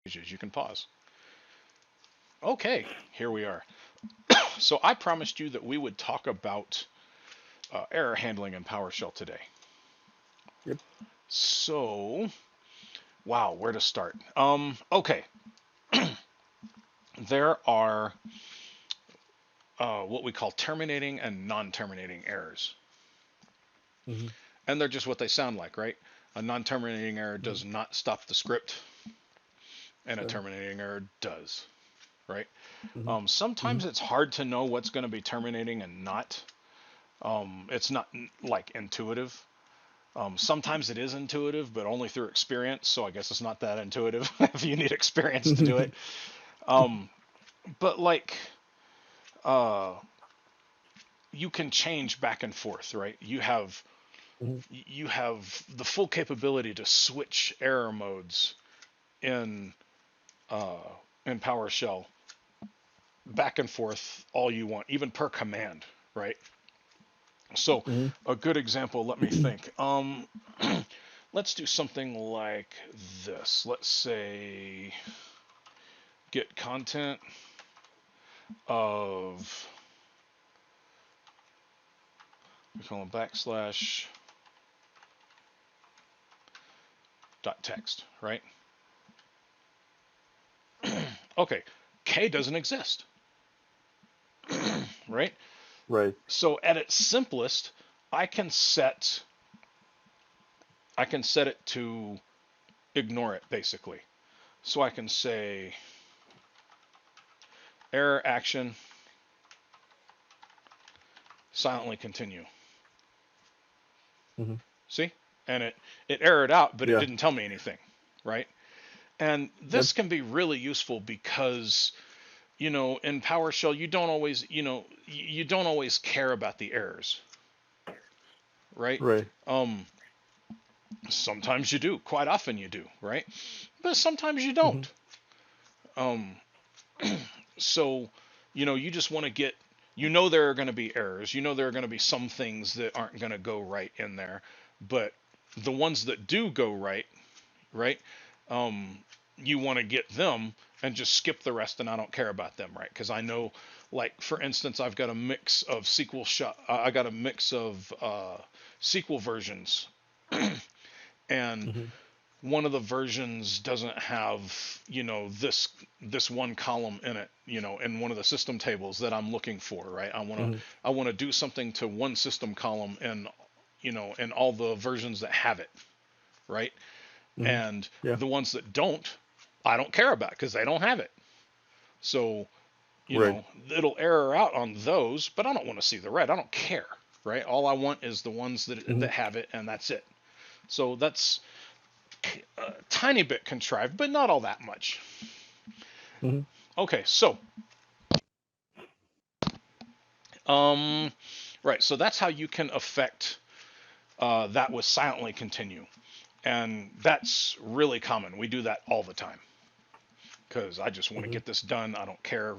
pages. You can pause. Okay, here we are. So I promised you that we would talk about error handling in PowerShell today. Yep. So, wow, where to start? Okay, there are what we call terminating and non-terminating errors, Mm-hmm. and they're just what they sound like, right? A non-terminating error Mm-hmm. does not stop the script, and a Sure. terminating error does, right? Mm-hmm. Mm-hmm. Sometimes it's hard to know what's going to be terminating and not. It's not like intuitive. Sometimes it is intuitive, but only through experience. So I guess it's not that intuitive if you need experience to do it. Um, but like, uh, you can change back and forth, right? Mm-hmm. You have the full capability to switch error modes in uh, in PowerShell back and forth all you want, even per command, right? So Mm-hmm. a good example, let me think. Let's do something like this. Let's say get content of, we call them backslash dot text, right? Okay, K doesn't exist, right? Right. So at its simplest, I can set I can set it to ignore it basically. So I can say error action silently continue. Mm-hmm. See? And it errored out, but it Yeah. didn't tell me anything, right? And Yep. this can be really useful because in PowerShell you don't always you don't always care about the errors, right? Right. Um, Sometimes you do, quite often you do, right? But sometimes you Mm-hmm. don't. Um, so you just want to get there are going to be errors. There are going to be some things that aren't going to go right in there, but the ones that do go right, right? Um, you want to get them and just skip the rest, and I don't care about them, right? Because I know, like for instance, I've got a mix of I got a mix of SQL versions, and Mm-hmm. one of the versions doesn't have this one column in it, in one of the system tables that I'm looking for, right? Mm-hmm. I want to do something to one system column in all the versions that have it, right? Mm-hmm. And Yeah. the ones that don't, I don't care about because they don't have it. So Right. it'll error out on those, but I don't want to see the red. I don't care, right? All I want is the ones Mm-hmm. that have it, and that's it. So that's a tiny bit contrived, but not all that much. Mm-hmm. Okay, so um, right, so that's how you can affect that with silently continue, and that's really common. We do that all the time because I just want to Mm-hmm. get this done. I don't care,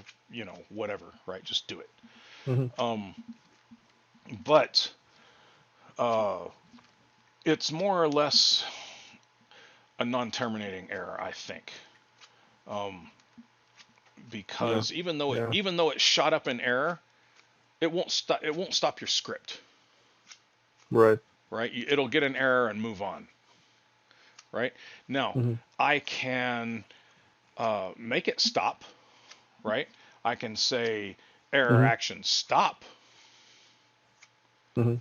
whatever, right? Just do it. Mm-hmm. Um, but uh, it's more or less a non-terminating error, I think, um, Yeah. because Yeah. even though it shot up an error, it won't stop your script, Right. right? It'll get an error and move on, right? Now, Mm-hmm. I can make it stop, right? I can say error Mm-hmm. action stop, Mm-hmm.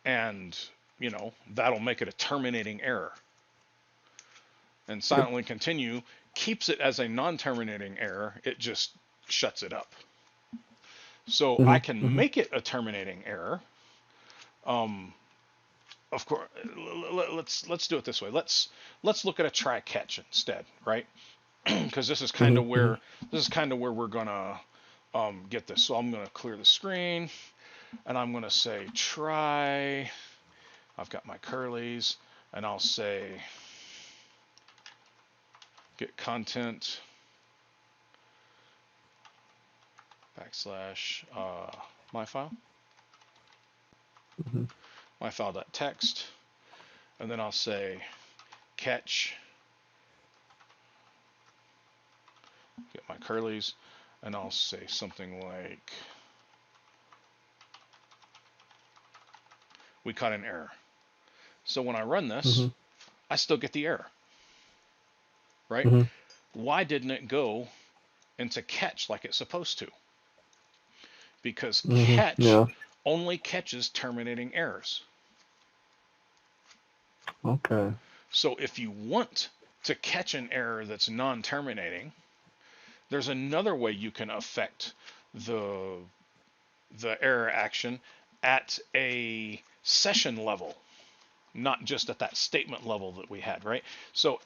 and that'll make it a terminating error. And Yep. silently continue keeps it as a non-terminating error. It just shuts it up. So I Mm-hmm. can Mm-hmm. make it a terminating error. Um, of course, let's do it this way. Let's look at a try catch instead, right? Because Mm-hmm. Mm-hmm. this is kind of where we're gonna get this. So I'm gonna clear the screen, and I'm gonna say try. I've got my curlies, and I'll say get content backslash my file, Mm-hmm. my file.txt, and then I'll say catch get my curlies, and I'll say something like, we caught an error. So when I run this, I still get the error, right? Why didn't it go into catch like it's supposed to? Because catch Yeah. only catches terminating errors. Okay. So if you want to catch an error that's non-terminating, there's another way you can affect the error action at a session level, not just at that statement level that we had, right? So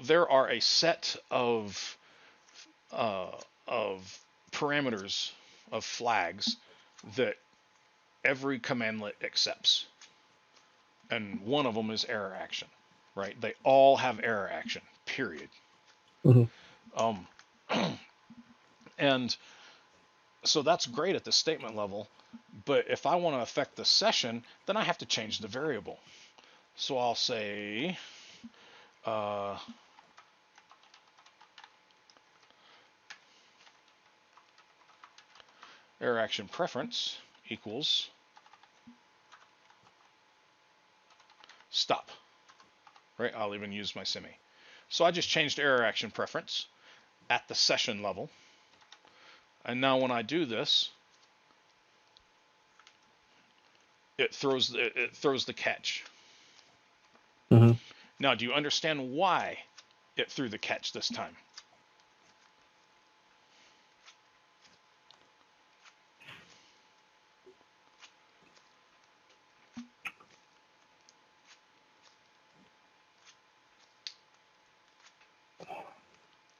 there are a set of parameters of flags that every commandlet accepts, and one of them is error action, right? They all have error action, period. Um, and so that's great at the statement level, but if I want to affect the session, then I have to change the variable. So I'll say error action preference equals stop, right? I'll even use my semi. So I just changed error action preference at the session level. And now when I do this, it throws the catch. Now, do you understand why it threw the catch this time?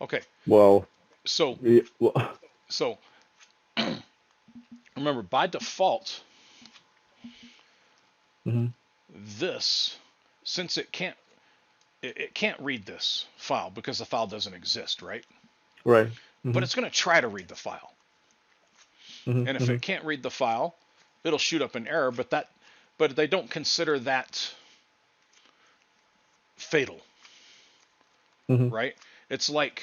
Okay. Well, So yeah, well, so remember, by default, this, since it can't read this file because the file doesn't exist, right? right. But it's going to try to read the file. And if it can't read the file, it'll shoot up an error, but they don't consider that fatal, right? It's like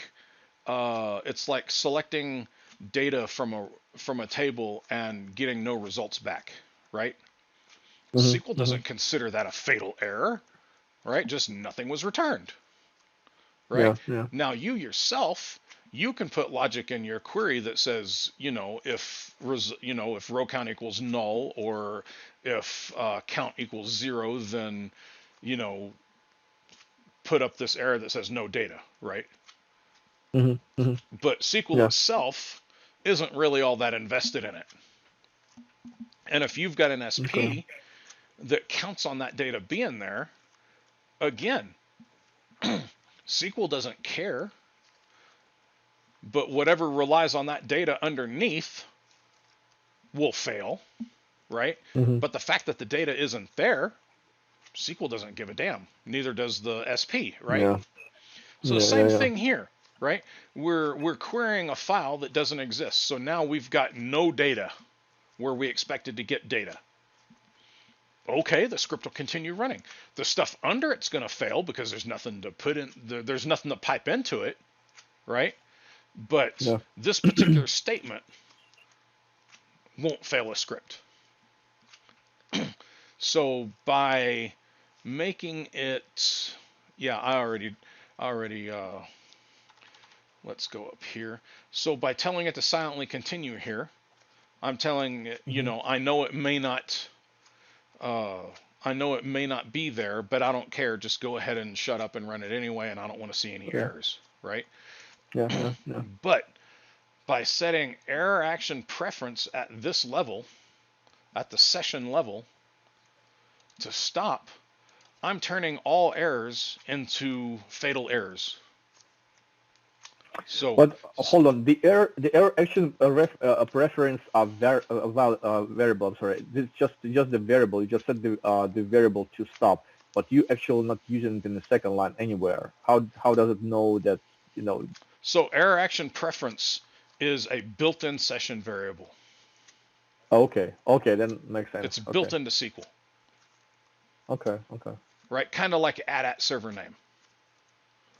selecting data from a table and getting no results back, right? SQL doesn't consider that a fatal error, right? Just nothing was returned, right? Yeah, yeah. Now you yourself, you can put logic in your query that says, if row count equals null, or if count equals 0, then put up this error that says no data, right? But SQL Yeah. itself isn't really all that invested in it. And if you've got an Okay. SP that counts on that data being there, again, SQL doesn't care, but whatever relies on that data underneath will fail, right? But the fact that the data isn't there, SQL doesn't give a damn. Neither does the SP, right? Yeah. So Yeah, yeah, same yeah. thing here, right? We're querying a file that doesn't exist. So now we've got no data where we expected to get data. Okay, the script will continue running. The stuff under it's going to fail because there's nothing to put in, there's nothing to pipe into it, right? But Yeah. this particular statement won't fail a script. So by making it, yeah, I already, let's go up here. So by telling it to silently continue here, I'm telling it, I know it may not, be there, but I don't care. Just go ahead and shut up and run it anyway, and I don't want to see any Yeah. errors, right? Yeah. Yeah. Yeah. But by setting error action preference at this level, at the session level, to stop, I'm turning all errors into fatal errors. So, But hold on, the error action preference are variable. I'm sorry, this is just the variable. You just set the variable to stop, but you actually not using it in the second line anywhere. How does it know that you know? so error action preference is a built-in session variable. Okay, okay, then makes sense. It's Okay, built into SQL, okay, okay. right? Kind of like add at server name.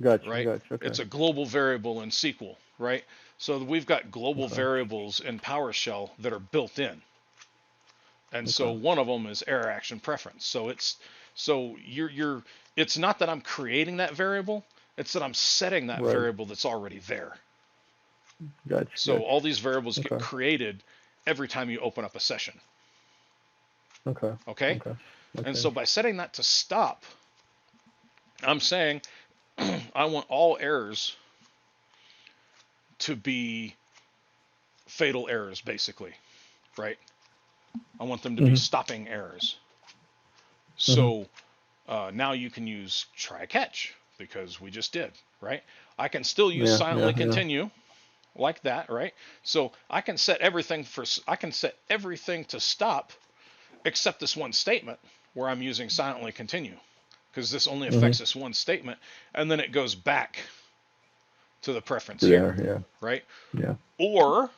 Gotcha. right? Gotcha. Okay. It's a global variable in SQL, right? So we've got global Okay. variables in PowerShell that are built in. And so Okay. one of them is error action preference. So you're it's not that I'm creating that variable, it's that I'm setting that Right. variable that's already there. Gotcha. So Gotcha. all these variables get Okay. created every time you open up a session. Okay. Okay? Okay. Makes And so sense. by setting that to stop, I'm saying I want all errors to be fatal errors, basically, right? I want them to be Mm-hmm. stopping errors. Mm-hmm. So now you can use try catch because we just did, right? I can still use Yeah. silently Yeah. Yeah. continue like that, right? So I can set everything to stop except this one statement where I'm using silently continue because this only Mm-hmm. affects this one statement, and then it goes back to the preference here, There. Yeah. right? Yeah. Or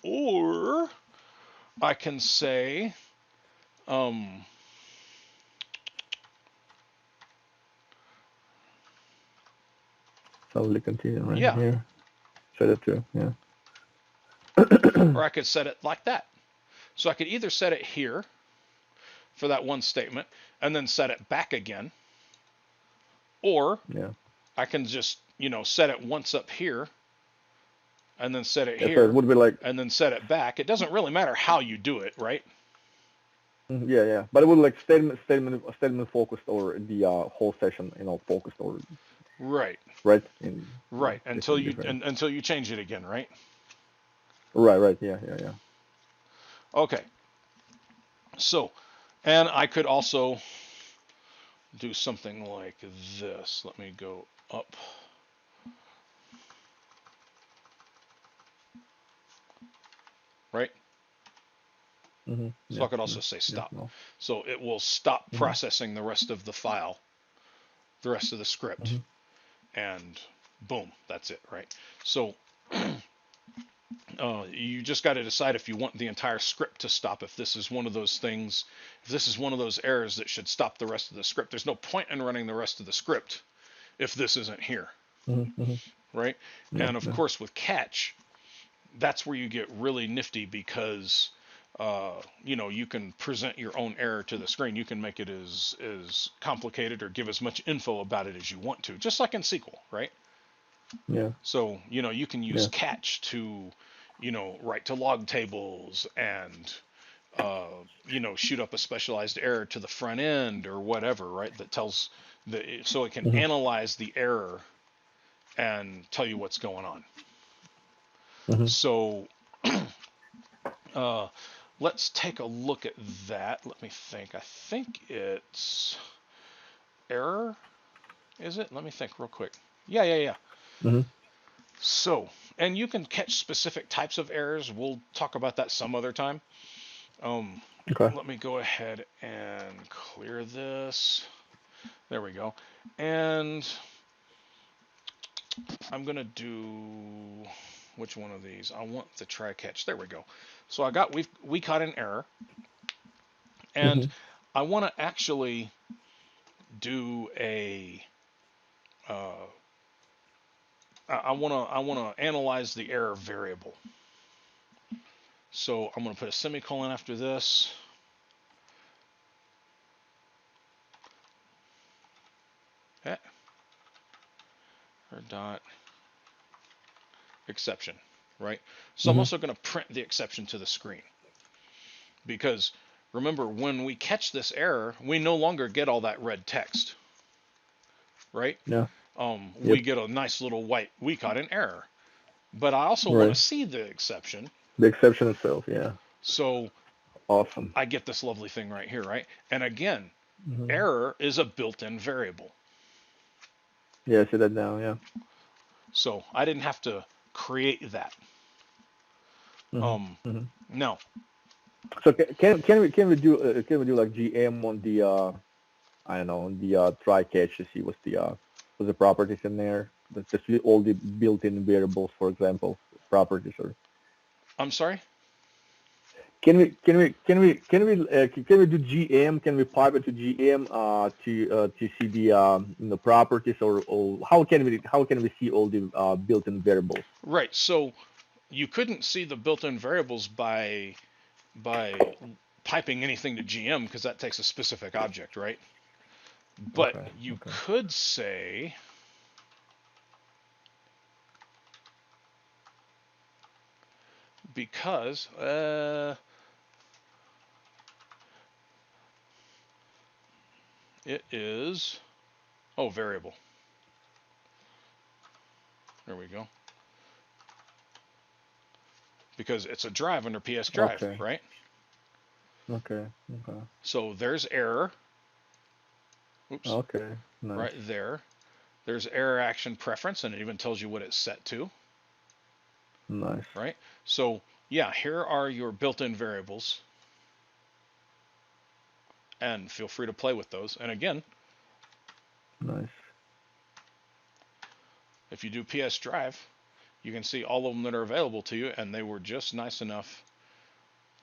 or I can say um, Slowly continue right yeah, here. Set it to. Yeah. or I could set it like that. So I could either set it here for that one statement and then set it back again, or Yeah. I can just, set it once up here and then set it Yeah. So it here would be like. and then set it back. It doesn't really matter how you do it, right? Yeah. Yeah. But it would like statement focused or the whole session, focused or Right. right yeah, Right. Until you different. until you change it again, right? Right. Right. Yeah. Yeah. Yeah. Okay. So, and I could also do something like this. Let me go up. Right? Mm-hmm. So I Yeah. could Yeah. also say Yeah. stop. No. So it will stop Mm-hmm. processing the rest of the file, the rest of the script, Mm-hmm. and boom, that's it, right? So you just got to decide if you want the entire script to stop. If this is one of those things, if this is one of those errors that should stop the rest of the script, there's no point in running the rest of the script if this isn't here, Mm-hmm. Mm-hmm. right? Yeah. And of Yeah. course, with catch, that's where you get really nifty because you can present your own error to the screen. You can make it as complicated or give as much info about it as you want to, just like in SQL, right? Yeah. So you can use Yeah. catch to write to log tables and shoot up a specialized error to the front end or whatever, right? That tells so it can Mm-hmm. analyze the error and tell you what's going on. Mm-hmm. So uh, let's take a look at that. Let me think. I think it's error. Is it? Let me think real quick. Yeah, yeah, yeah. Mm-hmm. So, and you can catch specific types of errors. We'll talk about that some other time. Um, Okay. Let me go ahead and clear this. There we go. And I'm going to do which one of these? I want the try catch. There we go. So we caught an error, and Mm-hmm. I want to actually do a uh, I want to analyze the error variable. So I'm going to put a semicolon after this. Okay. Or dot exception, right? So I'm Mm-hmm. also going to print the exception to the screen because remember when we catch this error, we no longer get all that red text, right? Yeah. We Yep. get a nice little white, we caught an error. But I also want to Right. see the exception. The exception itself. Yeah. So Awesome. I get this lovely thing right here, right? And again, Mm-hmm. error is a built-in variable. Yeah. I see that now. Yeah. So I didn't have to create that. Mm-hmm. Mm-hmm. Now, So can we do like GM on the I don't know on the try catch to see what's the properties in there? Just all the built-in variables, for example, properties or I'm sorry? can we do GM? Can we pivot to GM to see the properties, or how can we see all the built-in variables? Right. So you couldn't see the built-in variables by piping anything to GM because that takes a specific object, right? But Okay. you Okay. could say, because it is, oh, variable. There we go. Because it's a drive under PS drive, Okay. right? Okay. Okay. So there's error. Oops, Okay. right Nice. there. There's error action preference, and it even tells you what it's set to, Nice. right? So yeah, here are your built-in variables, and feel free to play with those. And again, Nice. if you do PS drive, you can see all of them that are available to you, and they were just nice enough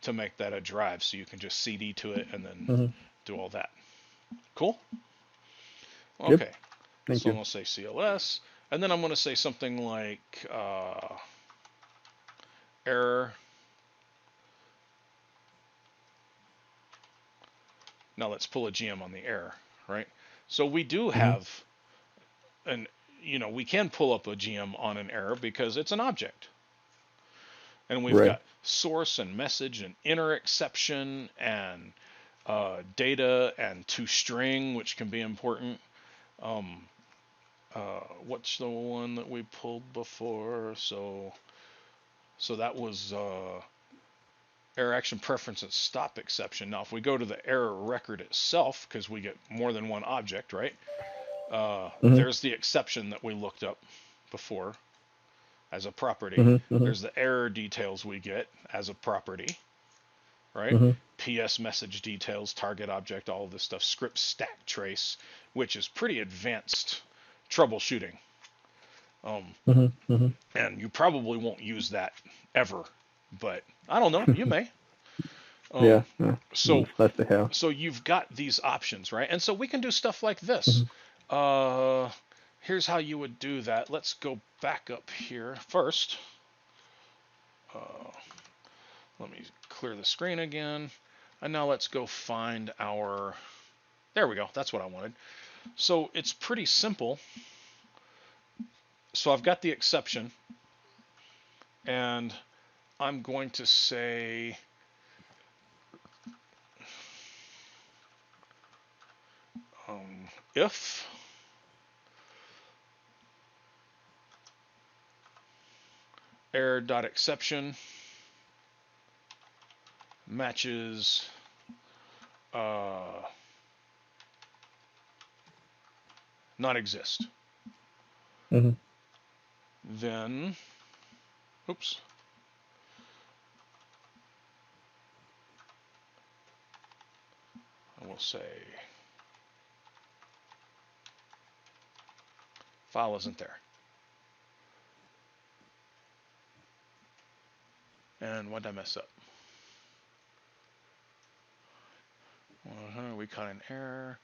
to make that a drive, so you can just CD to it and then Hmm. do all that. Cool? Yep. Okay, Thank so I'm you. going to say CLS, and then I'm going to say something like error. Now let's pull a GM on the error, right? So we do Hmm. have an, we can pull up a GM on an error because it's an object. And we've Right. got source and message and inner exception and data and toString, which can be important. Um, what's the one that we pulled before? So that was error action preference and stop exception. Now, if we go to the error record itself, because we get more than one object, right? Hmm. There's the exception that we looked up before as a property. Hmm. Hmm. There's the error details we get as a property, right? Hmm. PS message details, target object, all of this stuff, script stack trace, which is pretty advanced troubleshooting. Um, Hmm. Hmm. and you probably won't use that ever, but I don't know, you may. Yeah. Um, Yeah. so It's nice to have. so you've got these options, right? And so we can do stuff like this. Hmm. Uh, here's how you would do that. Let's go back up here first. Uh, let me clear the screen again. And now let's go find our. There we go. That's what I wanted. So it's pretty simple. So I've got the exception, and I'm going to say if error.exception matches uh, not exist, Hmm. then, oops, I will say file isn't there. And what did I mess up? We caught an error.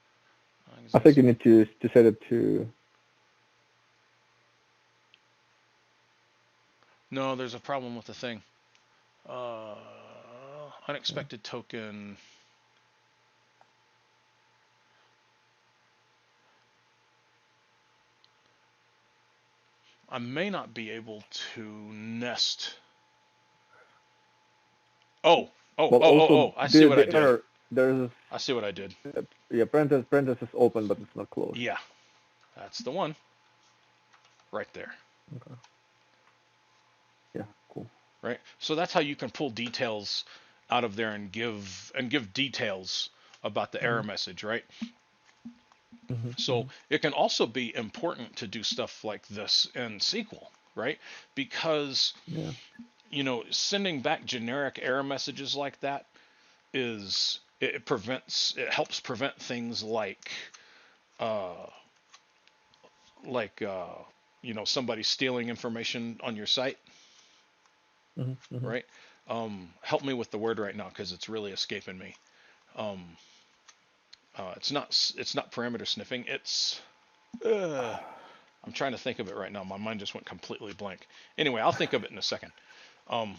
Non I think exist. you need to set it to. No, there's a problem with the thing. Uh, unexpected token. I may not be able to nest. Oh, oh, Well, oh, oh, also oh! I see what I the did. error there's I see what I did. yeah, parenthesis open, but it's not closed. Yeah, that's the one right there. Okay. Yeah. Cool. Right. So that's how you can pull details out of there and give details about the Hmm. error message, right? Hmm. So Hmm. it can also be important to do stuff like this in SQL, right? Because Yeah. sending back generic error messages like that it helps prevent things uh, like somebody stealing information on your site, Hmm. Hmm. right? Help me with the word right now because it's really escaping me. Um, it's not parameter sniffing. It's I'm trying to think of it right now. My mind just went completely blank. Anyway, I'll think of it in a second.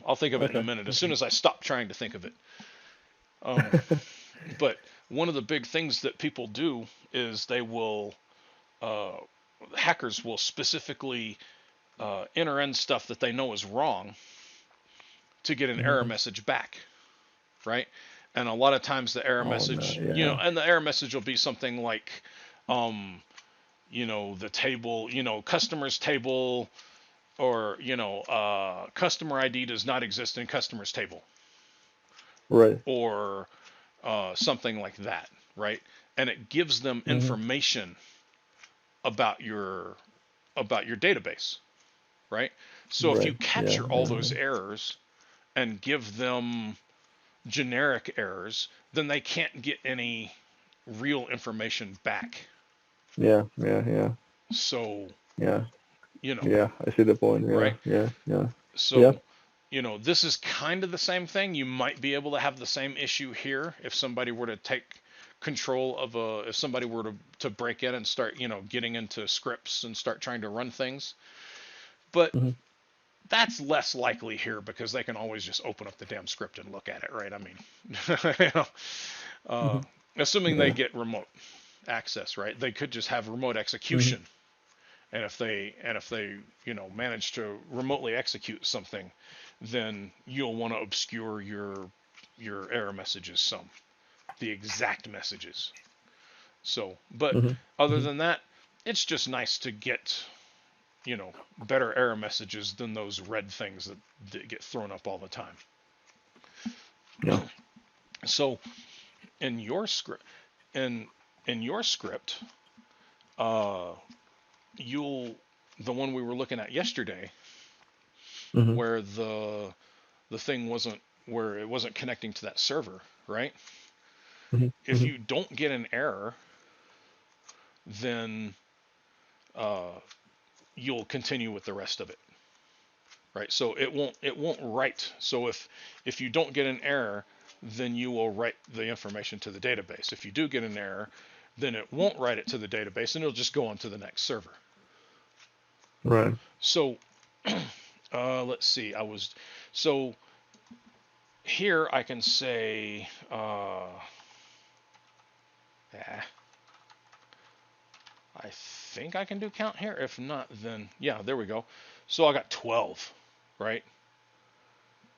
I'll think of it in a Okay. minute as soon Okay. as I stop trying to think of it. Um, but one of the big things that people do is they will uh, hackers will specifically enter in stuff that they know is wrong to get an error Mhm. message back, right? And a lot of times the error Oh no. message, Yeah. and the error message will be something like, um, the table, customers table, or customer ID does not exist in customers table, Right. or something like that, right? And it gives them Mhm. information about your database, right? So if you Right. Yeah. capture all Yeah. those Yeah. errors and give them generic errors, then they can't get any real information back. Yeah. Yeah. Yeah. So, Yeah. you know, Yeah. I see the point. Yeah. right? Yeah. Yeah. Yeah. So, this is kind of the same thing. You might be able to have the same issue here if somebody were to take control of if somebody were to break in and start, getting into scripts and start trying to run things. But Mhm. that's less likely here because they can always just open up the damn script and look at it, right? I mean, you know, uh, Mhm. assuming they Yeah. get remote access, right? They could just have remote Mhm. execution, and if they manage to remotely execute something, then you'll want to obscure your error messages some, the exact messages. So, but Mhm. other Mhm. than that, it's just nice to get better error messages than those red things that get thrown up all the time. Yeah. So in your script, in in your script, uh, you'll the one we were looking at yesterday, Mhm. where the thing wasn't where it wasn't connecting to that server, right? Mhm. If Mhm. you don't get an error, then uh, you'll continue with the rest of it, right? So it won't write. So if you don't get an error, then you will write the information to the database. If you do get an error, then it won't write it to the database and it'll just go on to the next server. Right. So let's see. So here I can say eh, I think I can do count here. If not, then yeah, there we go. So I got 12, right?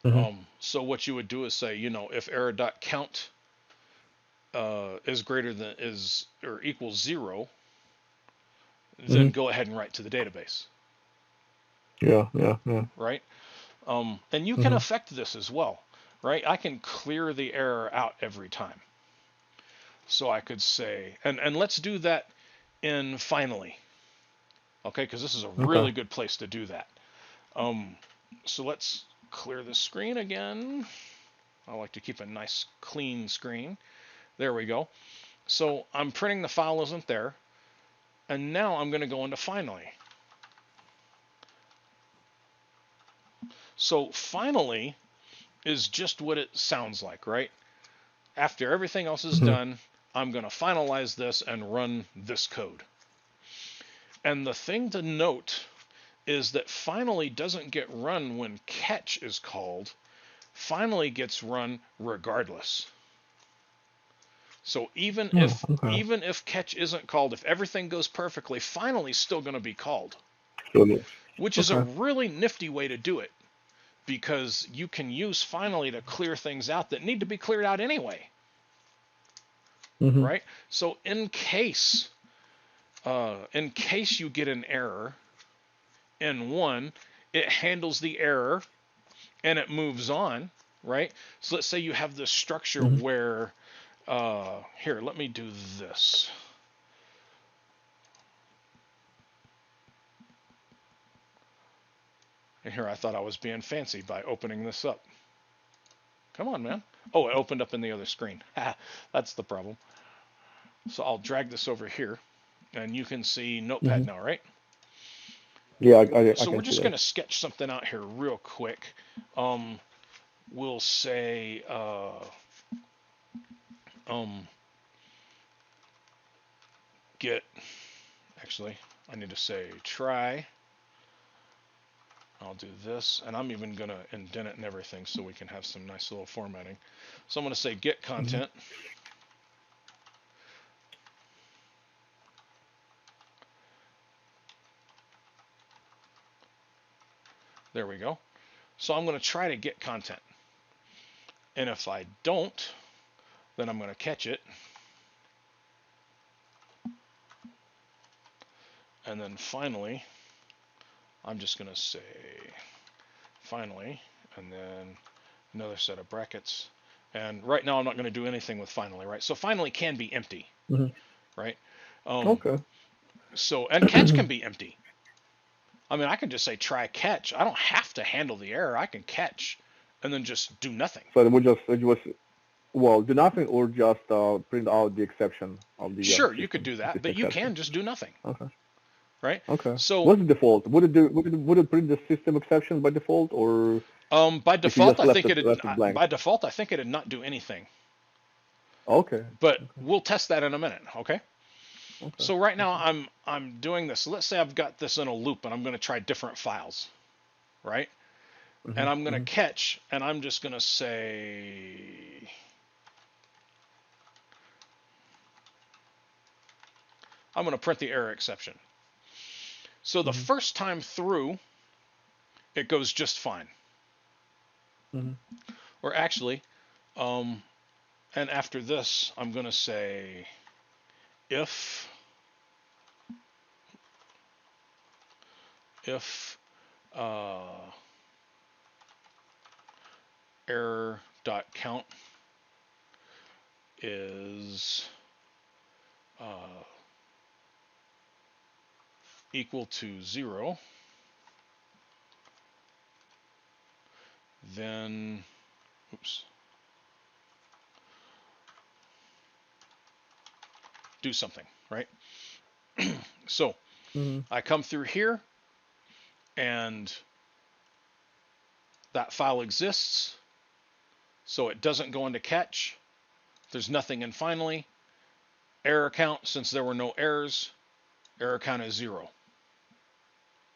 Mhm. So what you would do is say, if error.count is greater than is or equals 0, then Mhm. go ahead and write to the database, Yeah. Yeah. Yeah. right? And you can Mhm. affect this as well, right? I can clear the error out every time. So I could say, and let's do that in finally, okay? Because this is a Okay. really good place to do that. Um, so let's clear the screen again. I like to keep a nice clean screen. There we go. So I'm printing the file isn't there, and now I'm going to go into finally. So finally is just what it sounds like, right? After everything else is Mhm. done, I'm going to finalize this and run this code. And the thing to note is that finally doesn't get run when catch is called. Finally gets run regardless. So even Oh. if Okay. even if catch isn't called, if everything goes perfectly, finally is still going to be called, So this. which is a Okay. really nifty way to do it because you can use finally to clear things out that need to be cleared out anyway, Mhm. right? So in case you get an error in one, it handles the error and it moves on, right? So let's say you have this structure Mhm. where here, let me do this. And here I thought I was being fancy by opening this up. Come on, man. Oh, it opened up in the other screen. That's the problem. So I'll drag this over here, and you can see Notepad Mhm. now, right? Yeah. I So we're can see just going that. to sketch something out here real quick. Um, we'll say get, actually, I need to say try. I'll do this, and I'm even going to indent it and everything so we can have some nice little formatting. So I'm going to say get content. There we go. So I'm going to try to get content. And if I don't, then I'm going to catch it. And then finally, I'm just going to say finally, and then another set of brackets. And right now I'm not going to do anything with finally, right? So finally can be empty, right? Okay. So, and catch can be empty. I mean, I can just say try catch. I don't have to handle the error. I can catch and then just do nothing. So it was well, do nothing or just print out the exception of the Sure, you could system do that, but you exception. can just do nothing, Okay. right? Okay. So What's the default? Would it print the system exception by default, or by if you default, just I think it'd left it blank? by default I think it'd not do anything. Okay. But Okay. we'll test that in a minute, okay? Okay. So right now Okay. I'm doing this. Let's say I've got this in a loop and I'm going to try different files, right? And I'm going to catch, and I'm just going to say I'm going to print the error exception. So the first time through, it goes just fine. Or actually, and after this, I'm going to say if error dot count is equal to 0, then oops, do something, right? So I come through here and that file exists, so it doesn't go into catch. There's nothing in finally. Error count, since there were no errors, error count is 0.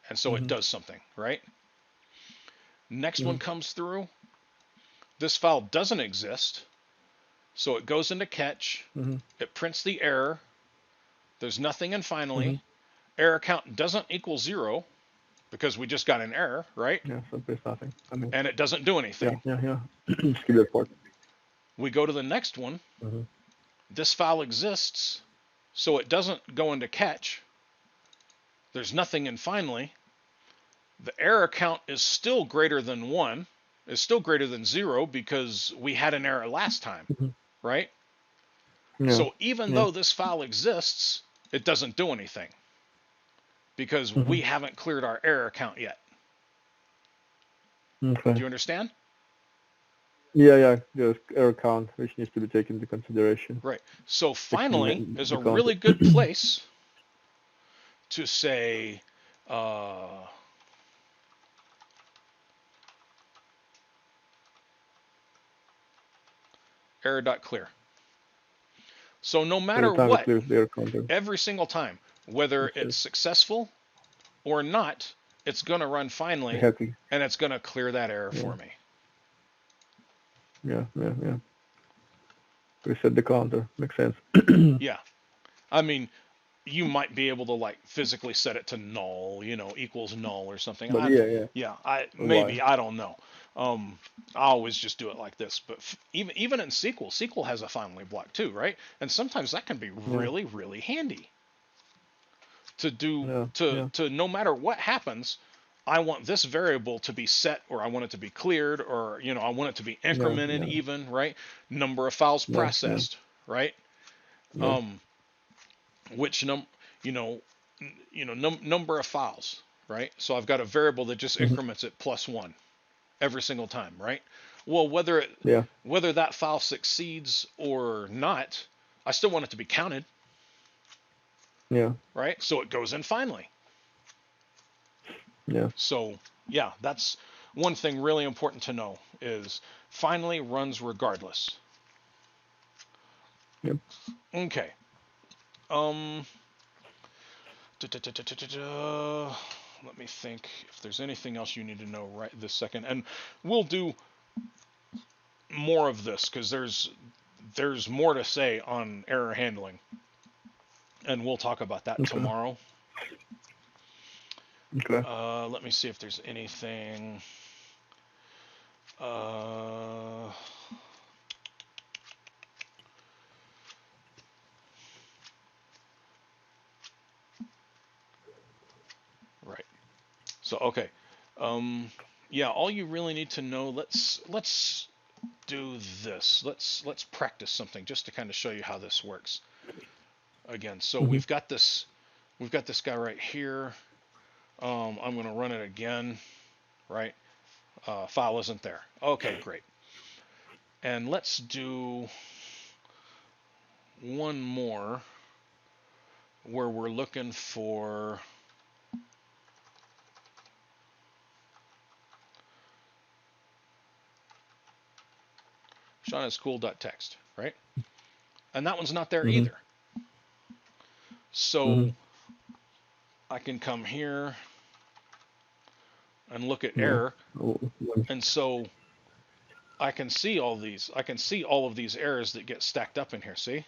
And so it does something, right? Next one comes through. This file doesn't exist, so it goes into catch. It prints the error. There's nothing in finally. Error count doesn't equal 0 because we just got an error, right? Yeah, so there's nothing. I mean, And it doesn't do anything. yeah. Skip that part. We go to the next one. This file exists, so it doesn't go into catch. There's nothing in finally. The error count is still greater than 1, is still greater than 0 because we had an error last time, right? Yeah. So even though this file exists, it doesn't do anything because we haven't cleared our error count yet. Okay. Do you understand? Yeah. There's error count, which needs to be taken into consideration. Right. So Fixing finally is a the count. really good place to say error.clear. So no matter Every time it what, clears the error counter. every single time, whether it's successful or not, it's going to run finally, and it's going to clear that error for me. Yeah. Reset the counter. Makes sense. Yeah. I mean, you might be able to like physically set it to null, equals null or something. But yeah. I don't know. I always just do it like this. But even in SQL has a finally block too, right? And sometimes that can be really, really handy to do to no matter what happens. I want this variable to be set, or I want it to be cleared, or I want it to be incremented, even, right? Number of files processed, right? Which number of files, right? So I've got a variable that just increments it +1 every single time, right? Well, whether that file succeeds or not, I still want it to be counted. Yeah. Right? So it goes in finally. Yeah. So yeah, that's one thing really important to know is finally runs regardless. Yep. Okay. Um. Let me think if there's anything else you need to know right this second, and we'll do more of this because there's more to say on error handling, and we'll talk about that Okay. tomorrow. Okay. Let me see if there's anything. Right. So okay. Yeah, all you really need to know. Let's do this. Let's practice something just to kind of show you how this works. Again, so Mm-hmm. we've got this guy right here. I'm going to run it again, right? File isn't there. Okay, great. And let's do one more where we're looking for SeanIsCool.text, right? And that one's not there Mm-hmm. either. So I can come here and look at Yeah. error, and so I can see all these. I can see all of these errors that get stacked up in here. See?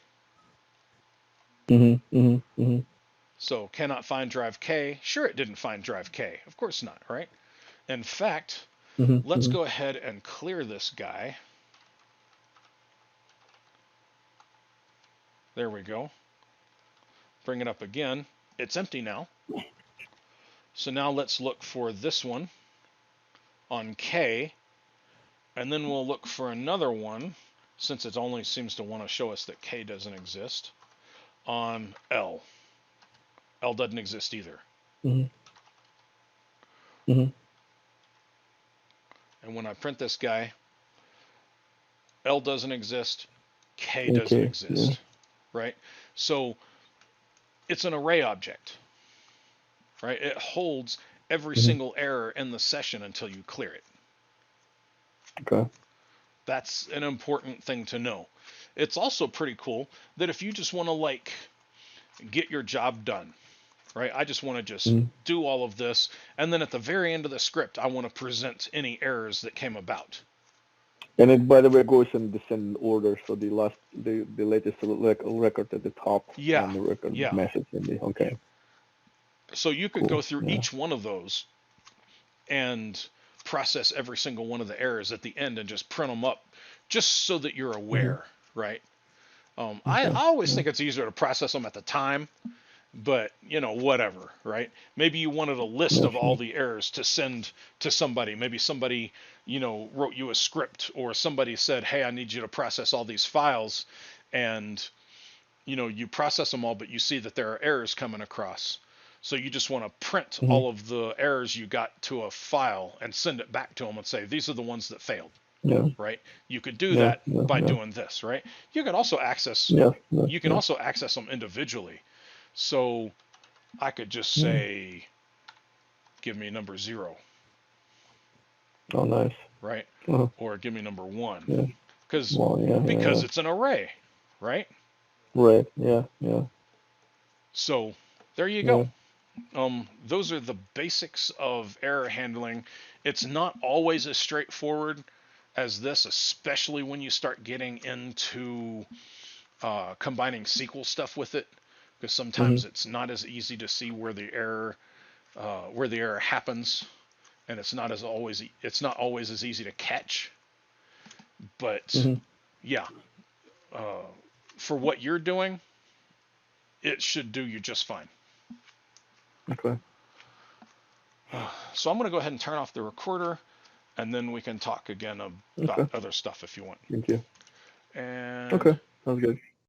Mm-hmm. Mm-hmm. Mm-hmm. So cannot find drive K. Sure, it didn't find drive K. Of course not, right? In fact, let's Mm-hmm. go ahead and clear this guy. There we go. Bring it up again. It's empty now. So now let's look for this one on K, and then we'll look for another one, since it only seems to want to show us that K doesn't exist, on L. L doesn't exist either. Mm-hmm. Mm-hmm. And when I print this guy, L doesn't exist, K doesn't Okay. Yeah. exist, right? So it's an array object, right? It holds every Mm-hmm. single error in the session until you clear it. Okay. That's an important thing to know. It's also pretty cool that if you just want to like get your job done, right? I just want to just Mm-hmm. do all of this, and then at the very end of the script, I want to present any errors that came about. And it, by the way, goes in descending order. So the latest record at the top, Yeah, and the record yeah. message in the. Okay. So you could go Cool. through Yeah. each one of those and process every single one of the errors at the end and just print them up just so that you're Mm-hmm. aware, right? I Okay. always Yeah. think it's easier to process them at the time, but whatever, right? Maybe you wanted a list Yeah. of all Sure. the errors to send to somebody. Maybe somebody, wrote you a script, or somebody said, hey, I need you to process all these files, and you process them all, but you see that there are errors coming across. So you just want to print Mm-hmm. all of the errors you got to a file and send it back to them and say, these are the ones that failed, Yeah. right? You could do Yeah. that Yeah. by Yeah. doing this, right? You can also access Yeah. Yeah. you can Yeah. also access them individually. So I could just Yeah. say, give me number 0, Oh, nice. right? Uh-huh. Or give me number 1, Yeah. because Well. Yeah. Yeah. because Yeah. it's an array, right? Right. Yeah. Yeah. So there you go. Yeah. Those are the basics of error handling. It's not always as straightforward as this, especially when you start getting into combining SQL stuff with it, because Mm-hmm. sometimes it's not as easy to see where the error happens, and it's not always as easy to catch. But Mm-hmm. yeah, uh, for what you're doing, it should do you just fine. Okay. So I'm going to go ahead and turn off the recorder, and then we can talk again about Okay. other stuff if you want. Thank you. And Okay. Sounds good.